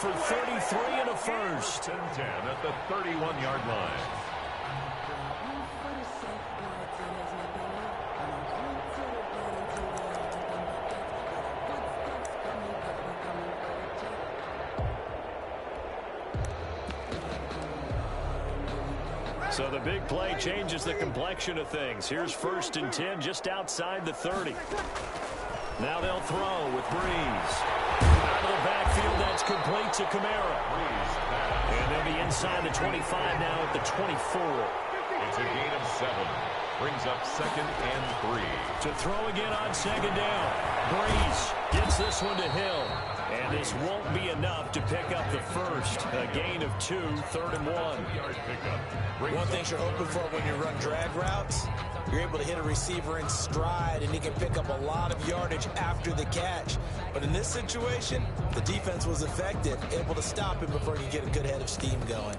for 33 and a first. 10 at the 31-yard line. So the big play changes the complexion of things. Here's 1st and 10 just outside the 30. Now they'll throw with Breeze. Out of the backfield, that's complete to Kamara. And they'll be inside the 25 now at the 24. It's a gain of 7. Brings up 2nd and 3. To throw again on 2nd down. Breeze gets this one to Hill. And this won't be enough to pick up the first. A gain of 2, 3rd and 1. One thing you're hoping for when you run drag routes, you're able to hit a receiver in stride, and he can pick up a lot of yardage after the catch. But in this situation, the defense was effective, able to stop him before he could get a good head of steam going.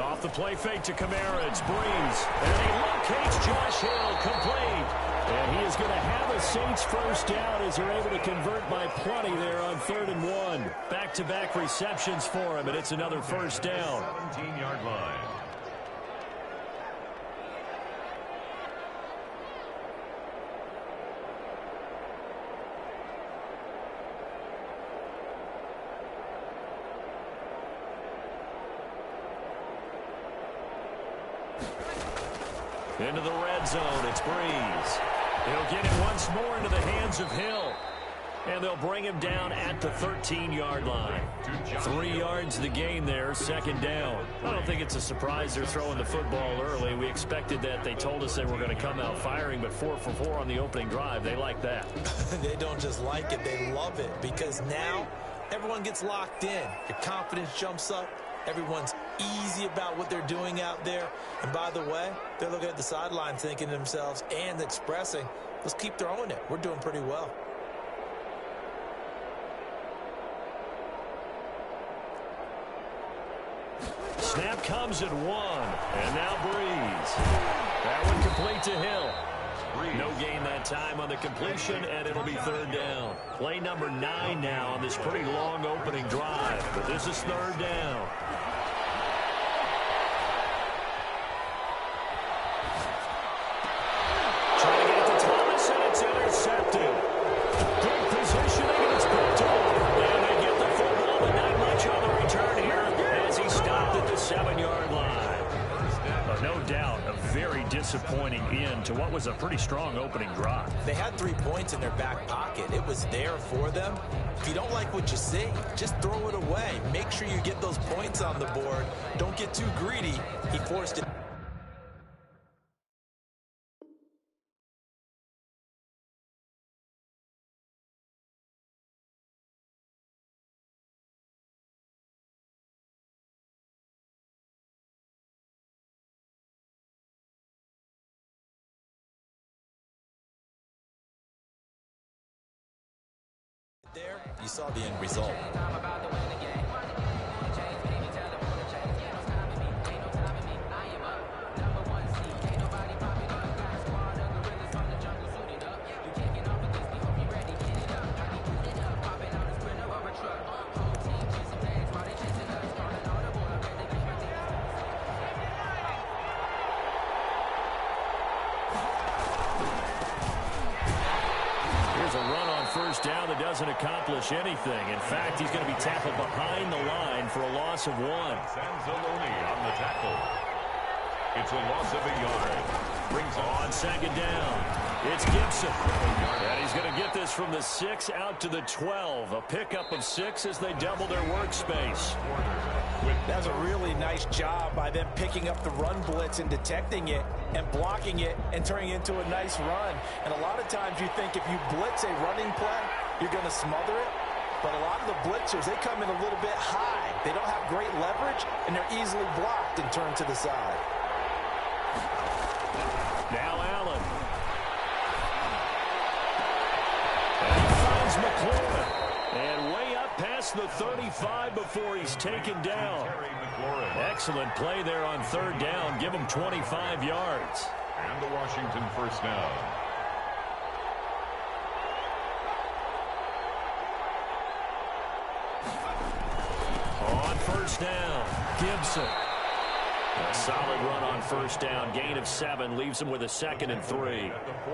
Off the play fake to Kamara, it's Breeze. And he locates Josh Hill, complete. And he is going to have a Saints first down as they're able to convert by plenty there on 3rd and 1. Back-to-back receptions for him, and it's another first down. 17-yard line. Into the red zone, it's Breeze. He'll get it once more into the hands of Hill. And they'll bring him down at the 13-yard line. 3 yards the gain there, 2nd down. I don't think it's a surprise they're throwing the football early. We expected that. They told us they were going to come out firing, but 4 for 4 on the opening drive. They like that. They don't just like it, they love it, because now everyone gets locked in. Your confidence jumps up. Everyone's easy about what they're doing out there. And by the way, they're looking at the sideline thinking to themselves and expressing, let's keep throwing it. We're doing pretty well. Snap comes at 1. And now Breeze. That one complete to Hill. No gain that time on the completion, and it'll be 3rd down. Play number 9 now on this pretty long opening drive. But this is 3rd down. Trying to get it to Thomas, and it's intercepted. Good positioning, and it's picked up. And they get the football, but not much on the return here as he stopped at the 7-yard line. No doubt, a very disappointing end to what was a pretty strong opening drive. They had 3 points in their back pocket. It was there for them. If you don't like what you see, just throw it away. Make sure you get those points on the board. Don't get too greedy. He forced it. There, you saw the end result. First down that doesn't accomplish anything. In fact, he's going to be tackled behind the line for a loss of 1. Sanzaloni on the tackle. It's a loss of a yard. Brings on 2nd down. It's Gibson. And he's going to get this from the 6 out to the 12. A pickup of 6 as they double their workspace. That's a really nice job by them picking up the run blitz and detecting it and blocking it and turning it into a nice run. And a lot of times you think if you blitz a running play, you're going to smother it. But a lot of the blitzers, they come in a little bit high. They don't have great leverage, and they're easily blocked and turned to the side. Now Allen. across the 35 before he's taken down. Excellent play there on third down. Give him 25 yards. And the Washington first down. On first down, Gibson. A solid run on first down. Gain of 7 leaves him with a 2nd and 3.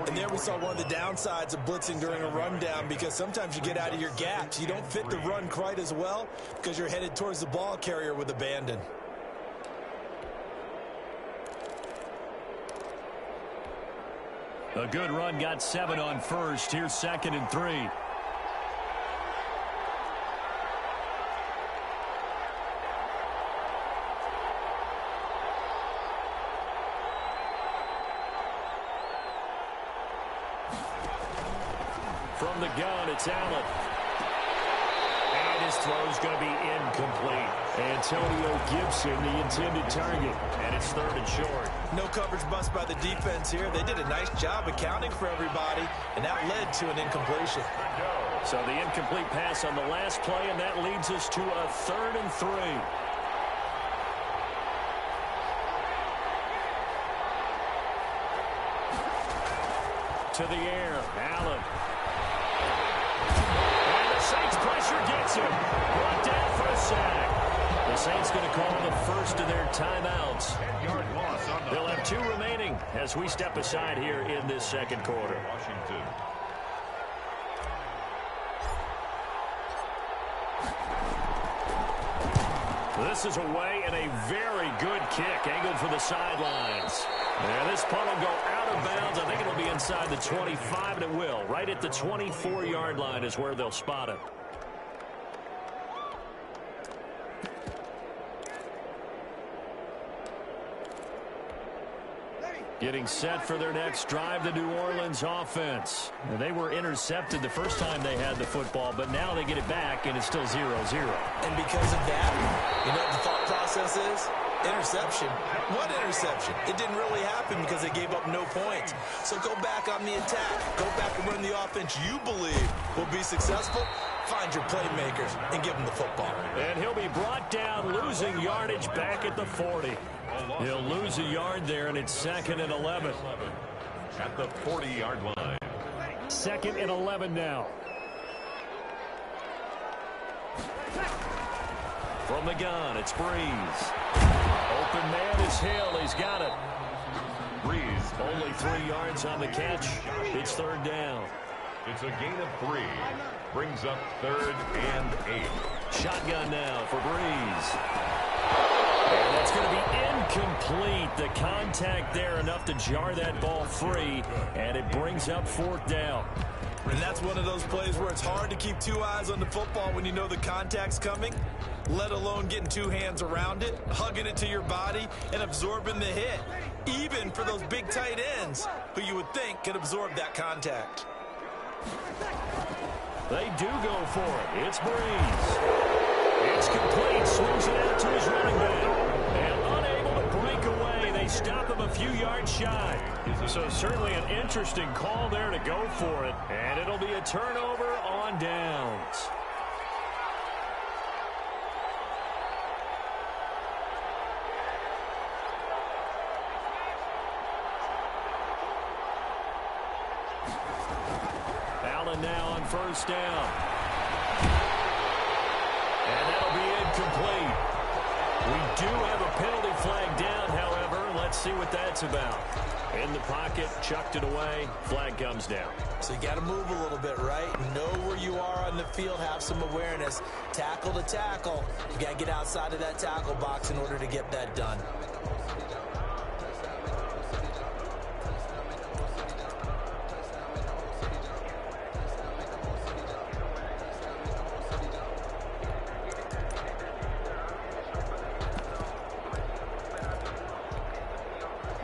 And there we saw one of the downsides of blitzing during a rundown, because sometimes you get out of your gaps. You don't fit the run quite as well because you're headed towards the ball carrier with abandon. A good run, got 7 on first. Here's 2nd and 3. From the gun, it's Allen. And his throw's going to be incomplete. Antonio Gibson, the intended target. And it's 3rd and short. No coverage bust by the defense here. They did a nice job accounting for everybody, and that led to an incompletion. So the incomplete pass on the last play, and that leads us to a 3rd and 3. To the air, Allen. And the Saints pressure gets him. Brought down for a sack. The Saints going to call the first of their timeouts. They'll have 2 remaining as we step aside here in this second quarter. Washington. This is away and a very good kick angled for the sidelines. And this punt will go out of bounds. I think it'll be inside the 25, and it will. Right at the 24-yard line is where they'll spot it. Getting set for their next drive, the New Orleans offense. And they were intercepted the first time they had the football, but now they get it back, and it's still 0-0. And because of that, you know what the thought process is? Interception. What interception? It didn't really happen because they gave up no points. So go back on the attack. Go back and run the offense you believe will be successful. Find your playmakers and give them the football. And he'll be brought down, losing yardage back at the 40. He'll lose a yard there, and it's 2nd and 11. At the 40-yard line. 2nd and 11 now. From the gun, it's Breeze. Open man is Hill. He's got it. Breeze. Only 3 yards on the catch. It's 3rd down. It's a gain of 3. Brings up 3rd and 8. Shotgun now for Breeze. And that's going to be incomplete. The contact there enough to jar that ball free, and it brings up 4th down. And that's one of those plays where it's hard to keep 2 eyes on the football when you know the contact's coming, let alone getting 2 hands around it, hugging it to your body, and absorbing the hit, even for those big tight ends who you would think could absorb that contact. They do go for it. It's Breeze. It's complete. Swings it out to his running back. And unable to break away. They stop him a few yards shy. So certainly an interesting call there to go for it. And it'll be a turnover on downs. Allen now on first down. And that'll be incomplete. We do have a penalty flag down, however. Let's see what that's about. In the pocket, chucked it away. Flag comes down. So you got to move a little bit, right? Know where you are on the field, have some awareness. Tackle to tackle. You got to get outside of that tackle box in order to get that done.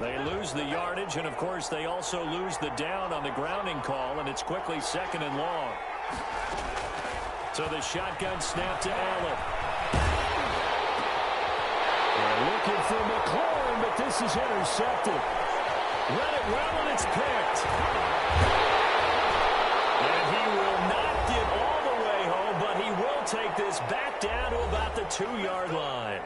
They lose the yardage, and, of course, they also lose the down on the grounding call, and it's quickly 2nd and long. So the shotgun snap to Allen. They're looking for McLaurin, but this is intercepted. Read it well, and it's picked. And he will not get all the way home, but he will take this 2-yard line.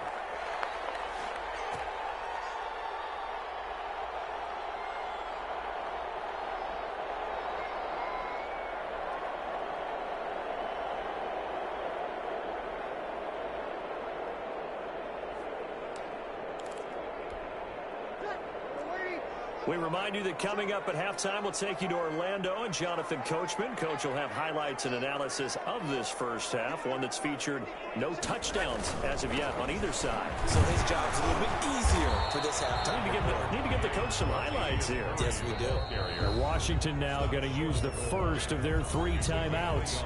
We remind you that coming up at halftime, we'll take you to Orlando and Jonathan Coachman. Coach will have highlights and analysis of this first half, one that's featured no touchdowns as of yet on either side. So his job's a little bit easier for this halftime. Need to get the coach some highlights here. Yes, we do. Washington now going to use the first of their 3 timeouts.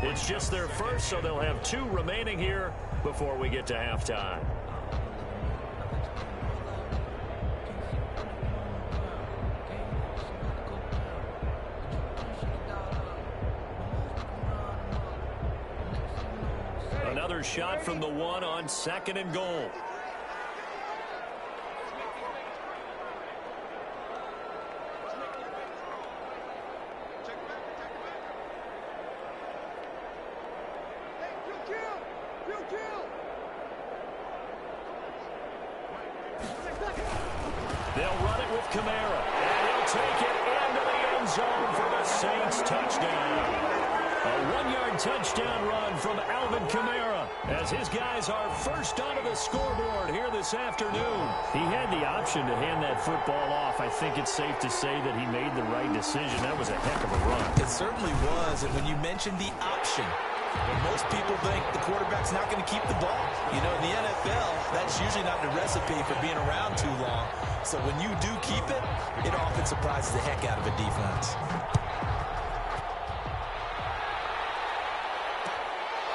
It's just their first, so they'll have 2 remaining here before we get to halftime. Another shot from the 1 on 2nd and goal. They'll run it with Kamara, and he'll take it into the end zone for the Saints touchdown. A 1-yard touchdown run from Alvin Kamara as his guys are first onto the scoreboard here this afternoon. He had the option to hand that football off. I think it's safe to say that he made the right decision. That was a heck of a run. It certainly was, and when you mentioned the option, most people think the quarterback's not going to keep the ball. You know, in the NFL, that's usually not the recipe for being around too long. So when you do keep it, it often surprises the heck out of a defense.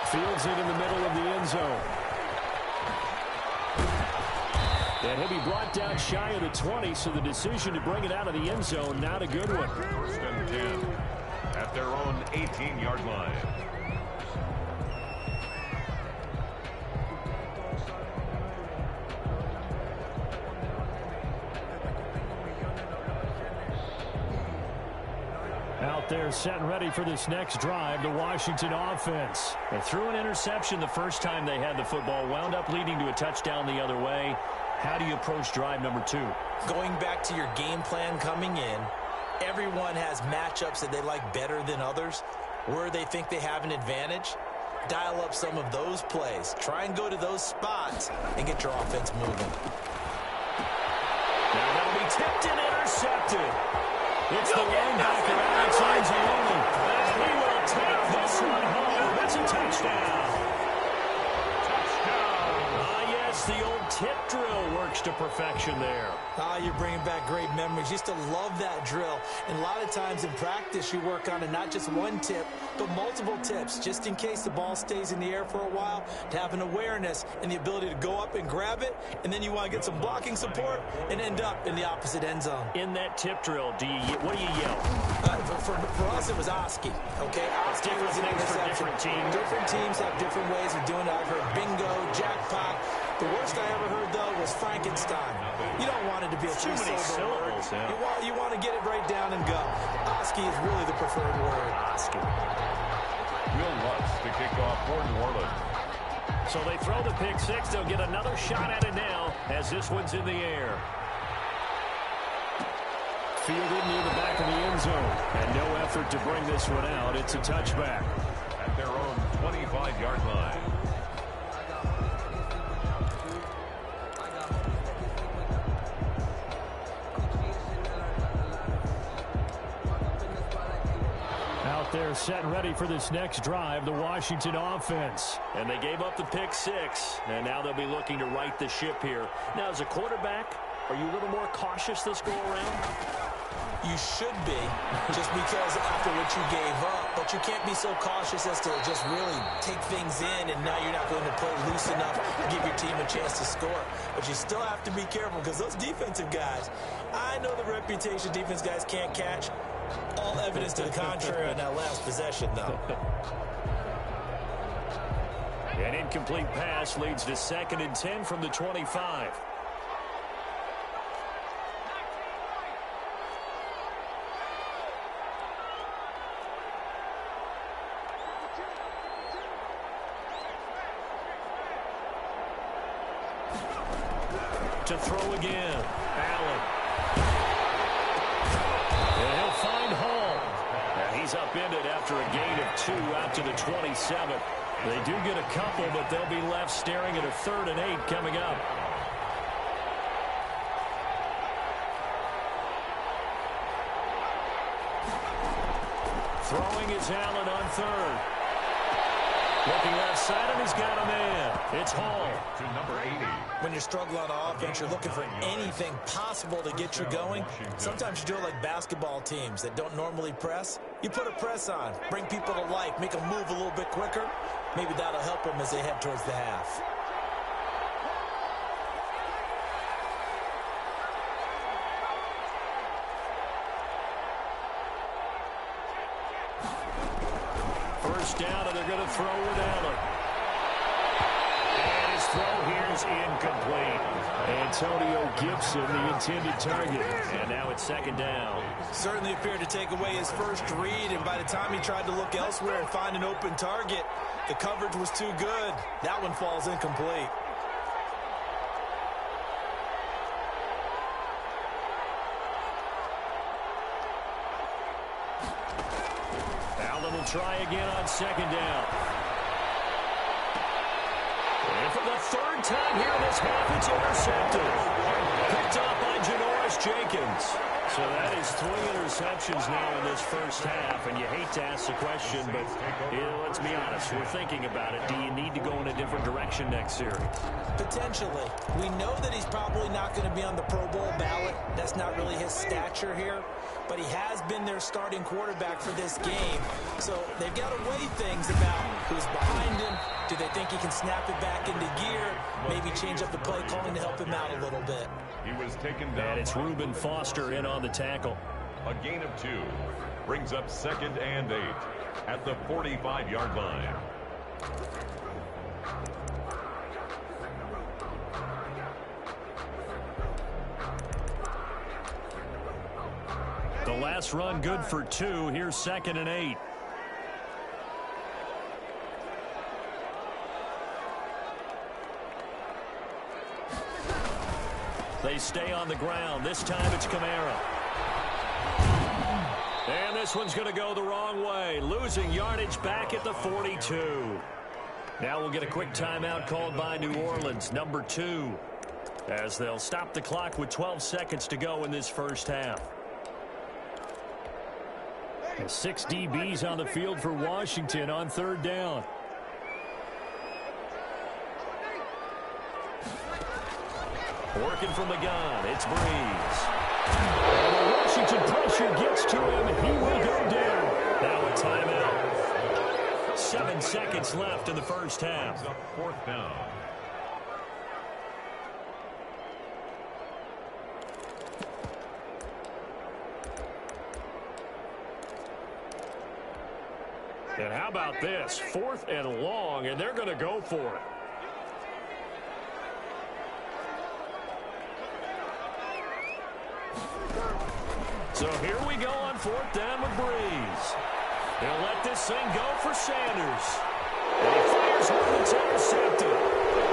Fields it in the middle of the end zone. And he'll be brought down shy of the 20, so the decision to bring it out of the end zone, not a good one. 1st and 10 at their own 18-yard line. Out there set and ready for this next drive, the Washington offense. They threw an interception the first time they had the football, wound up leading to a touchdown the other way. How do you approach drive number 2? Going back to your game plan coming in, everyone has matchups that they like better than others, where they think they have an advantage. Dial up some of those plays. Try and go to those spots and get your offense moving. Now that'll be tipped and intercepted. It's the linebacker, Alex Anzalone, and he will take this one home. That's a touchdown. Yes, the old tip drill works to perfection there. You're bringing back great memories. Used to love that drill. And a lot of times in practice, you work on it, not just one tip, but multiple tips, just in case the ball stays in the air for a while, to have an awareness and the ability to go up and grab it, and then you want to get some blocking support and end up in the opposite end zone. In that tip drill, what do you yell? For us, it was Oski. Okay, Oski was an interception. Different teams have different ways of doing it. I've heard bingo, jackpot. The worst I ever heard, though, was Frankenstein. You don't want it to be a too many syllables. Yeah. You want to get it right down and go. Oski is really the preferred word. Oski. Will Lutz to kick off for New Orleans. So they throw the pick 6. They'll get another shot at it now as this one's in the air. Fielded near the back of the end zone. And no effort to bring this one out. It's a touchback. At their own 25-yard line. Out there set and ready for this next drive, the Washington offense. And they gave up the pick 6, and now they'll be looking to right the ship here. Now, as a quarterback, are you a little more cautious this go around? You should be, just because after what you gave up. But you can't be so cautious as to just really take things in, and now you're not going to play loose enough to give your team a chance to score. But you still have to be careful, because those defensive guys, I know the reputation defense guys can't catch. All evidence to the contrary on that last possession, though. An incomplete pass leads to 2nd and 10 from the 25. to throw again. Allen. And he'll find Hall. And he's upended after a gain of 2 out to the 27. They do get a couple, but they'll be left staring at a 3rd and 8 coming up. Throwing is Allen on 3rd. Looking left side, and he's got a man. It's Hall. To number 80. When you're struggling on offense, you're looking for anything possible to get you going. Sometimes you do it like basketball teams that don't normally press. You put a press on, bring people to life, make them move a little bit quicker. Maybe that'll help them as they head towards the half. First down, and they're going to throw with Allen. And his throw here is incomplete. Antonio Gibson, the intended target. And now it's 2nd down. Certainly appeared to take away his first read, and by the time he tried to look elsewhere and find an open target, the coverage was too good. That one falls incomplete. Allen will try again on 2nd down. And for the 3rd time here in this half, it's intercepted. Picked up by Janoris Jenkins. So that is 3 interceptions now in this first half, and you hate to ask the question, but let's be honest, we're thinking about it. Do you need to go in a different direction next series? Potentially. We know that he's probably not going to be on the Pro Bowl ballot. That's not really his stature here, but he has been their starting quarterback for this game. So they've got to weigh things about who's behind him. Do they think he can snap it back into gear? Maybe change up the play calling to help him out a little bit. He was taken down. And it's Reuben Foster in on the tackle. A gain of 2 brings up 2nd and 8 at the 45-yard line. The last run good for 2. Here's 2nd and 8. They stay on the ground. This time it's Kamara. And this one's going to go the wrong way. Losing yardage back at the 42. Now we'll get a quick timeout called by New Orleans, number 2, as they'll stop the clock with 12 seconds to go in this first half. 6 DBs on the field for Washington on 3rd down. Working from the gun, it's Breeze. And the Washington pressure gets to him, and he will go down. Now a timeout. 7 seconds left in the first half. 4th down. And how about this? 4th and long, and they're going to go for it. So here we go on 4th down with Breeze. He'll let this thing go for Sanders. And he fires one that's intercepted.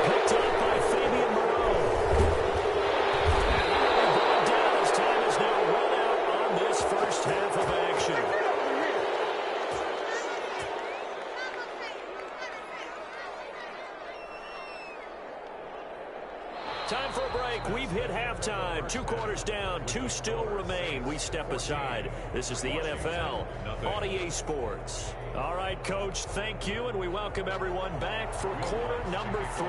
Picked up by Fabian Moreau. And we're going down as time is now run out on this first half of action. Time for a break. We've hit halftime. 2 quarters down. 2 still remain. We step aside. This is the NFL on EA Sports. All right, Coach, thank you, and we welcome everyone back for quarter number 3.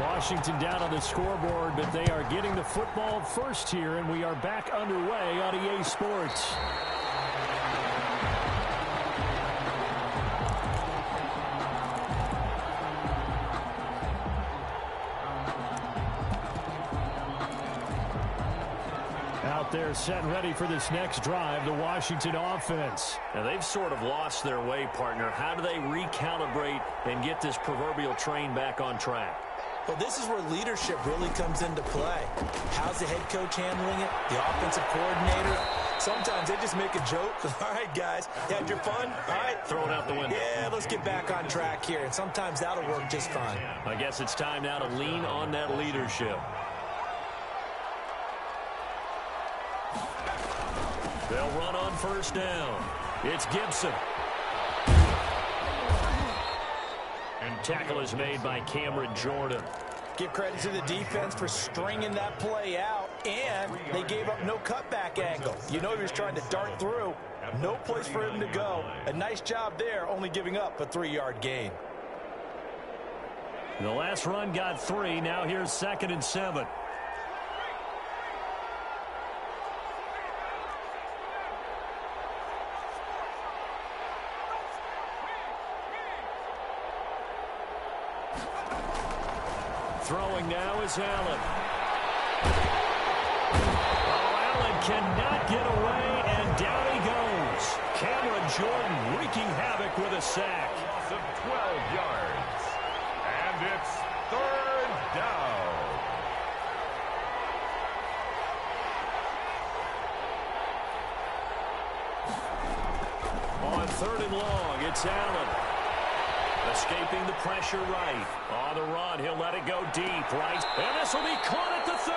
Washington down on the scoreboard, but they are getting the football first here, and we are back underway on EA Sports. They're set and ready for this next drive, the Washington offense. Now, they've sort of lost their way, partner. How do they recalibrate and get this proverbial train back on track? Well, this is where leadership really comes into play. How's the head coach handling it? The offensive coordinator? Sometimes they just make a joke. All right, guys, you had your fun? All right. Throw it out the window. Yeah, let's get back on track here. And sometimes that'll work just fine. I guess it's time now to lean on that leadership. They'll run on first down. It's Gibson. And tackle is made by Cameron Jordan. Give credit to the defense for stringing that play out, and they gave up no cutback angle. You know he was trying to dart through. No place for him to go. A nice job there, only giving up a 3-yard gain. The last run got 3. Now here's 2nd and 7. Throwing now is Allen. Oh, Allen cannot get away, and down he goes. Cameron Jordan wreaking havoc with a sack. Loss of 12 yards. And it's 3rd down. On 3rd and long, it's Allen. Escaping the pressure right. On the run, he'll let it go deep right. And this will be caught at the 30.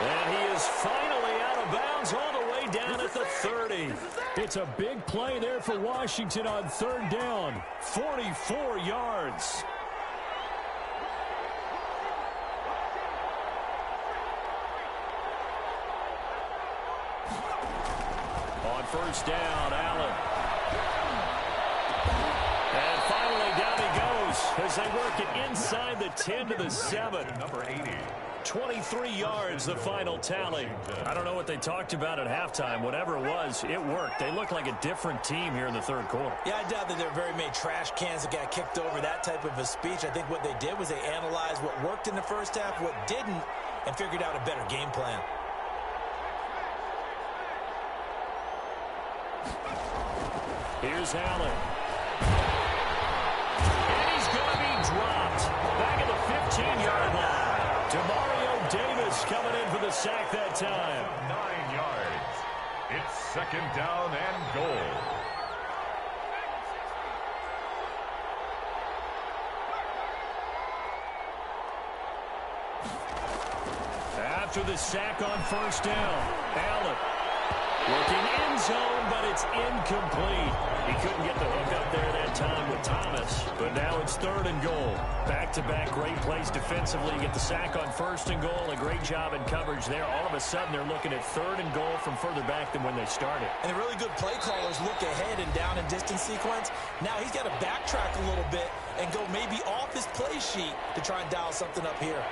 And he is finally out of bounds all the way down at the 30. It's a big play there for Washington on 3rd down. 44 yards. On 1st down, Allen. And finally down he goes as they work it inside the 10 to the 7. Number 80. 23 yards, the final tally. I don't know what they talked about at halftime. Whatever it was, it worked. They look like a different team here in the 3rd quarter. Yeah, I doubt that there were very many trash cans that got kicked over, that type of a speech. I think what they did was they analyzed what worked in the first half, what didn't, and figured out a better game plan. Here's Allen. And he's going to be dropped back at the 15-yard line. Demario Davis coming in for the sack that time. 9 yards. It's 2nd down and goal. After the sack on 1st down, Allen looking end zone, but it's incomplete. He couldn't get the hook up there that time with Thomas, but now it's 3rd and goal. Back-to-back great plays defensively. You get the sack on 1st and goal, a great job in coverage there. All of a sudden, they're looking at 3rd and goal from further back than when they started. And the really good play callers look ahead and down and distance sequence. Now he's got to backtrack a little bit and go maybe off his play sheet to try and dial something up here.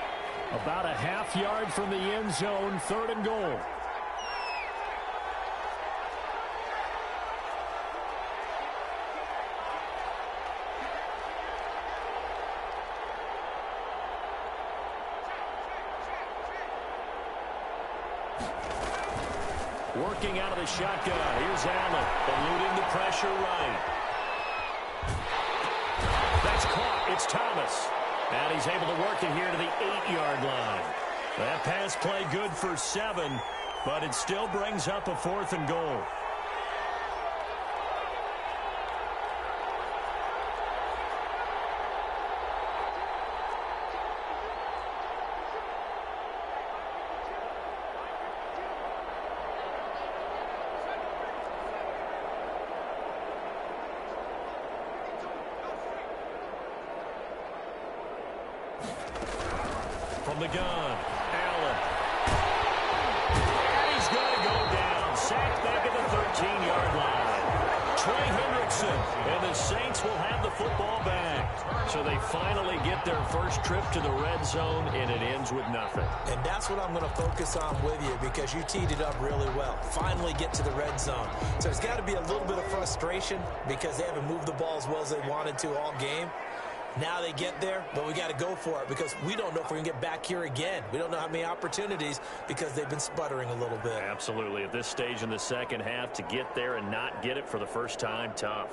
About a half yard from the end zone, 3rd and goal. Working out of the shotgun. Here's Allen, eluding the pressure right. That's caught. It's Thomas. And he's able to work it here to the 8-yard line. That pass play good for 7, but it still brings up a 4th and goal. From the gun, Allen. And he's going to go down. Sacked back at the 13-yard line. Trey Hendrickson, and the Saints will have the football back. So they finally get their first trip to the red zone, and it ends with nothing. And that's what I'm going to focus on with you because you teed it up really well. Finally get to the red zone. So there's got to be a little bit of frustration because they haven't moved the ball as well as they wanted to all game. Now they get there, but we got to go for it because we don't know if we're going to get back here again. We don't know how many opportunities because they've been sputtering a little bit. Absolutely. At this stage in the second half, to get there and not get it for the first time, tough.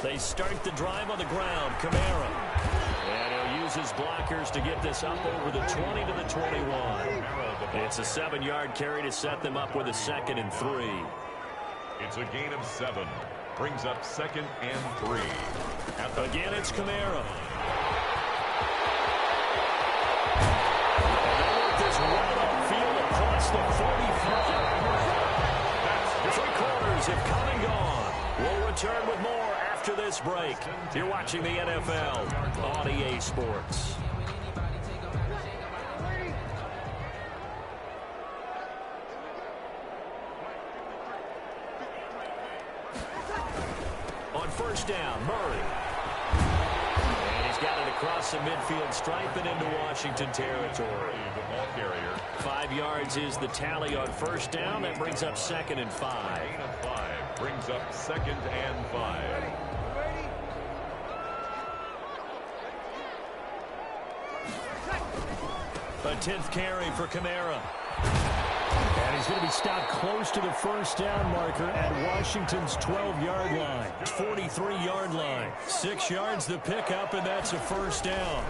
They start the drive on the ground. Kamara. And he'll use his those blockers to get this up over the 20 to the 21. It's a 7-yard carry to set them up with a 2nd and 3. It's a gain of 7. Brings up 2nd and 3. Again, it's Kamara. This right upfield across the 45. 3 quarters have come and gone. We'll return with more after this break. You're watching the NFL on EA Sports. On first down, Murray. And he's got it across the midfield stripe and into Washington territory. 5 yards is the tally on first down. That brings up 2nd and 5. Gain of 5 brings up 2nd and 5. A 10th carry for Kamara. And he's going to be stopped close to the first down marker at Washington's 12-yard line. 43-yard line. 6 yards the pickup, and that's a first down.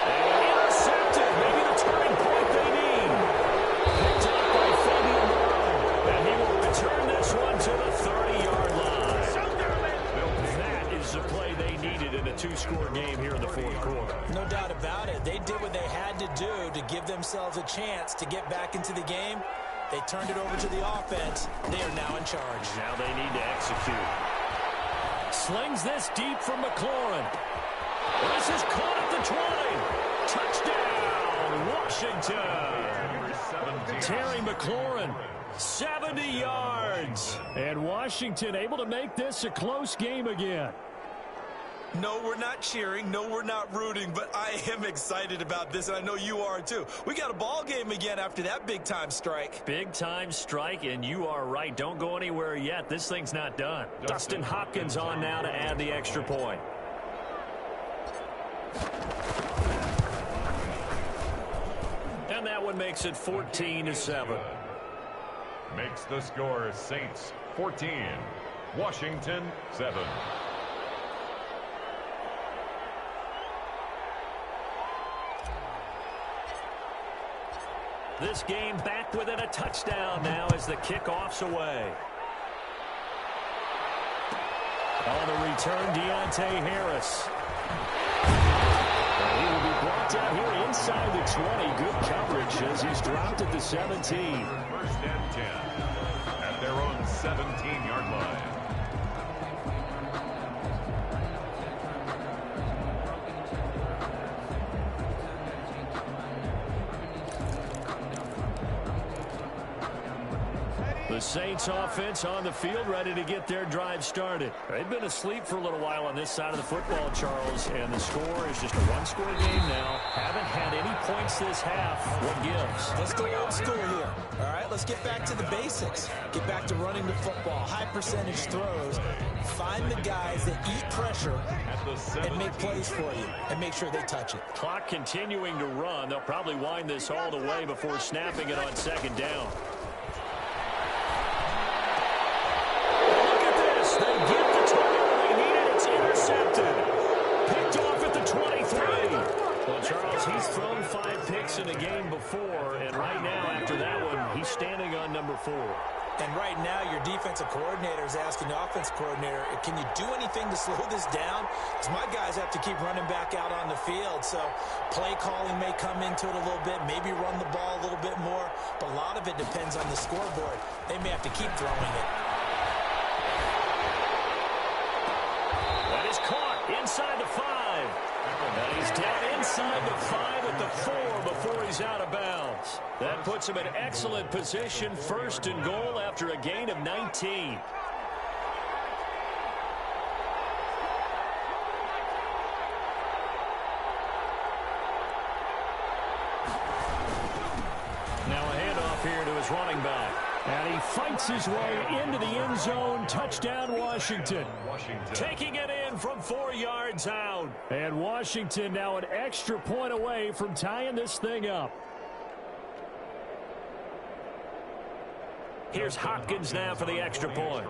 And intercepted. Maybe the turning point they need. Picked up by Fabian Moore. And he will return this one to the 30-yard line. That is the play they needed in a 2-score game here in the 4th quarter. No doubt about it. They did what they had to do to give themselves a chance to get back into the game. They turned it over to the offense. They are now in charge. Now they need to execute. Slings this deep from McLaurin. This is caught at the 20. Touchdown, Washington. Terry McLaurin, 70 yards. And Washington able to make this a close game again. No, we're not cheering. No, we're not rooting, but I am excited about this, and I know you are too. We got a ball game again after that big-time strike. Big-time strike, and you are right. Don't go anywhere yet. This thing's not done. Dustin Hopkins on now to add the extra point. And that one makes it 14-7. Makes the score Saints 14, Washington 7. This game back within a touchdown now as the kickoff's away. On the return, Deontay Harris. And he will be brought down here inside the 20. Good coverage as he's dropped at the 17. 1st and 10 at their own 17-yard line. The Saints offense on the field ready to get their drive started. They've been asleep for a little while on this side of the football, Charles, and the score is just a 1-score game now. Haven't had any points this half. What gives? Let's go old school here. All right, let's get back to the basics. Get back to running the football, high percentage throws. Find the guys that eat pressure and make plays for you and make sure they touch it. Clock continuing to run. They'll probably wind this all the way before snapping it on 2nd down. They get the target they needed. It's intercepted. Picked off at the 23. Well, Charles, he's thrown 5 picks in a game before, and right now, after that one, he's standing on number 4. And right now, your defensive coordinator is asking the offensive coordinator, can you do anything to slow this down? Because my guys have to keep running back out on the field. So play calling may come into it a little bit, maybe run the ball a little bit more. But a lot of it depends on the scoreboard. They may have to keep throwing it. Inside the 5. And he's down inside the 5 at the 4 before he's out of bounds. That puts him in excellent position, 1st and goal after a gain of 19. Now a handoff here to his running back. And he fights his way into the end zone. Touchdown, Washington. Taking it in from 4 yards out. And Washington now an extra point away from tying this thing up. Here's Hopkins now for the extra point.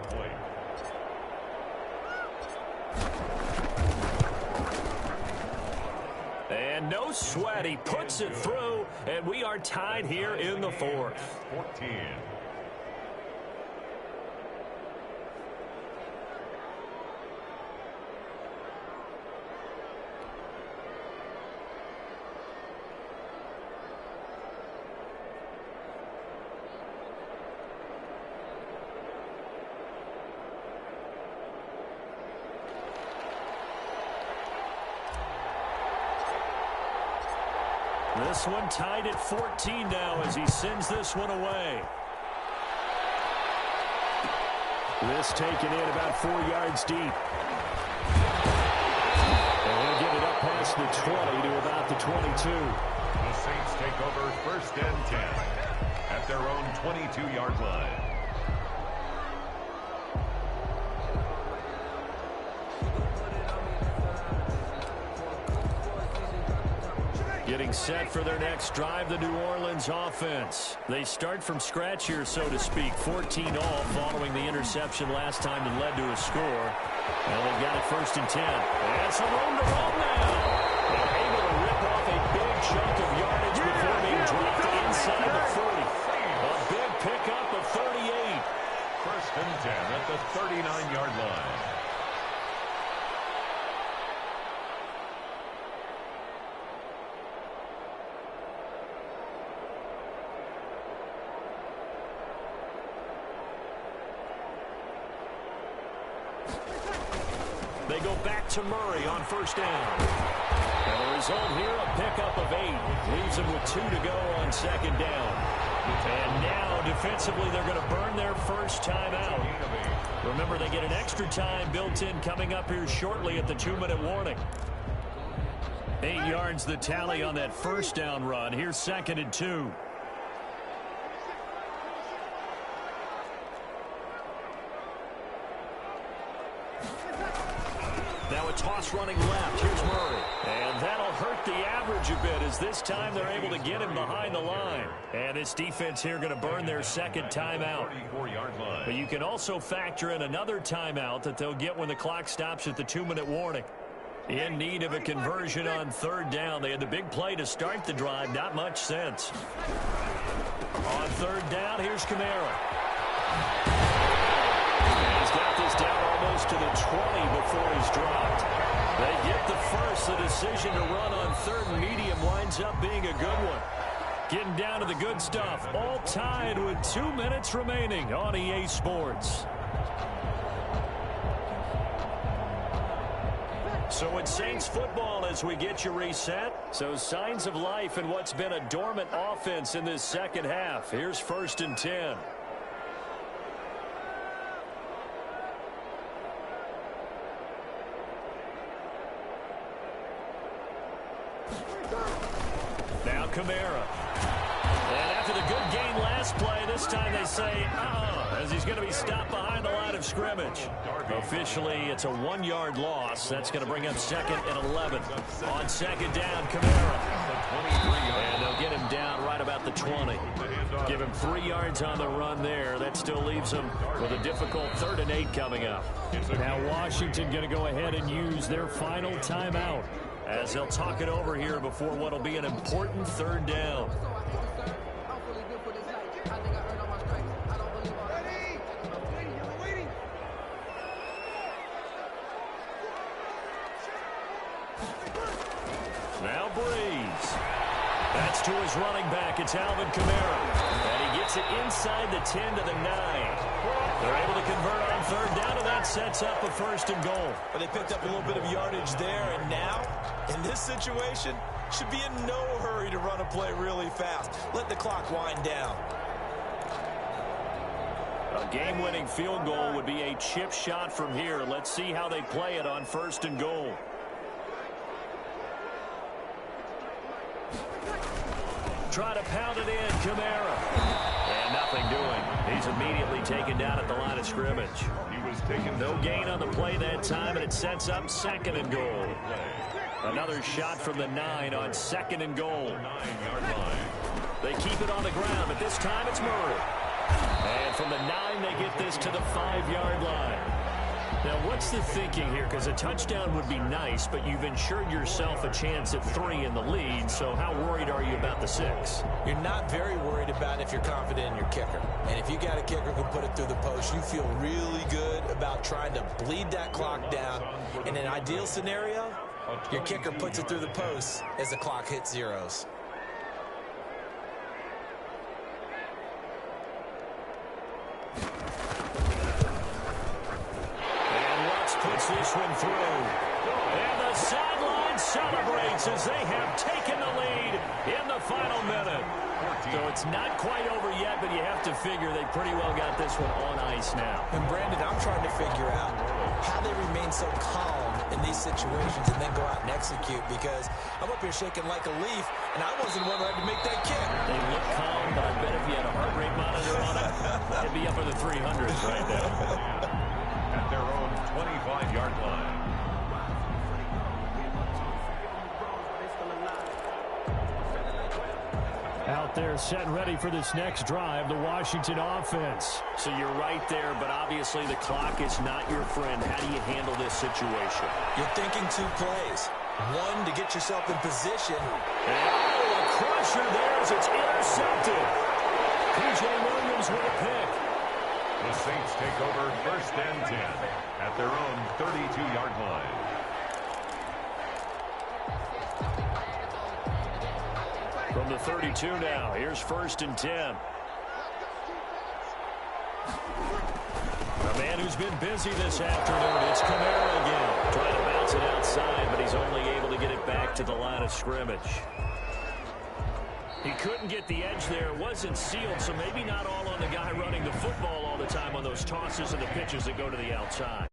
And no sweat. He puts it through, and we are tied here in the fourth. 14. This one tied at 14 now as he sends this one away. This taken in about 4 yards deep. And he'll get it up past the 20 to about the 22. The Saints take over 1st and 10 at their own 22-yard line. Getting set for their next drive, the New Orleans offense. They start from scratch here, so to speak. 14 all following the interception last time that led to a score. And they've got it 1st and 10. And some room to run now. And able to rip off a big chunk of yardage before being dropped inside the 40. A big pickup of 38. 1st and 10 at the 39-yard line. They go back to Murray on 1st down. And the result here, a pickup of 8. Leaves them with 2 to go on 2nd down. And now, defensively, they're going to burn their first time out. Remember, they get an extra time built in coming up here shortly at the 2-minute warning. 8 yards the tally on that 1st down run. Here's 2nd and 2. Now a toss running left. Here's Murray. And that'll hurt the average a bit as this time they're able to get him behind the line. And this defense here going to burn their 2nd timeout. But you can also factor in another timeout that they'll get when the clock stops at the 2-minute warning. In need of a conversion on 3rd down. They had the big play to start the drive. Not much sense. On 3rd down, here's Kamara. He's got this down almost to the 20 before he's dropped. They get the first. The decision to run on 3rd and medium winds up being a good one. Getting down to the good stuff. All tied with 2 minutes remaining on EA Sports. So it's Saints football as we get you reset. So signs of life in what's been a dormant offense in this 2nd half. Here's 1st and 10. Now Kamara. And after the good game last play, this time they say, as he's going to be stopped behind the line of scrimmage. Officially, it's a 1-yard loss. That's going to bring up 2nd and 11. On 2nd down, Kamara. And they'll get him down right about the 20. Give him 3 yards on the run there. That still leaves him with a difficult 3rd and 8 coming up. Now Washington going to go ahead and use their final timeout as they'll talk it over here before what will be an important 3rd down. Now Breeze. That's to his running back. It's Alvin Kamara. And he gets it inside the 10 to the 9. They're able to convert on 3rd down, and that sets up a 1st and goal. But they picked up a little bit of yardage there, and now, in this situation, should be in no hurry to run a play really fast. Let the clock wind down. A game-winning field goal would be a chip shot from here. Let's see how they play it on 1st and goal. Try to pound it in, Kamara. And nothing doing. He's immediately taken down at the line of scrimmage. No gain on the play that time, and it sets up 2nd and goal. Another shot from the 9 on 2nd and goal. They keep it on the ground, but this time it's Murray. And from the 9, they get this to the 5-yard line. Now, what's the thinking here? Because a touchdown would be nice, but you've ensured yourself a chance at 3 in the lead, so how worried are you about the 6? You're not very worried about if you're confident in your kicker. And if you got a kicker who can put it through the post, you feel really good about trying to bleed that clock down. In an ideal scenario, your kicker puts it through the post as the clock hits zeros. Puts this one through. And the sideline celebrates as they have taken the lead in the final minute. So it's not quite over yet, but you have to figure they pretty well got this one on ice now. And Brandon, I'm trying to figure out how they remain so calm in these situations and then go out and execute, because I'm up here shaking like a leaf, and I wasn't the one who had to make that kick. They look calm, but I bet if you had a heart rate monitor on it, it'd be up in the 300s right now. At their own 25-yard line. Out there set and ready for this next drive, the Washington offense. So you're right there, but obviously the clock is not your friend. How do you handle this situation? You're thinking 2 plays. One, to get yourself in position. Oh, a crusher there as it's intercepted. P.J. Williams with a pick. The Saints take over 1st and 10 at their own 32-yard line. From the 32 now, here's 1st and 10. A man who's been busy this afternoon, it's Kamara again. Trying to bounce it outside, but he's only able to get it back to the line of scrimmage. He couldn't get the edge there. It wasn't sealed, so maybe not all on the guy running the football all the time on those tosses and the pitches that go to the outside.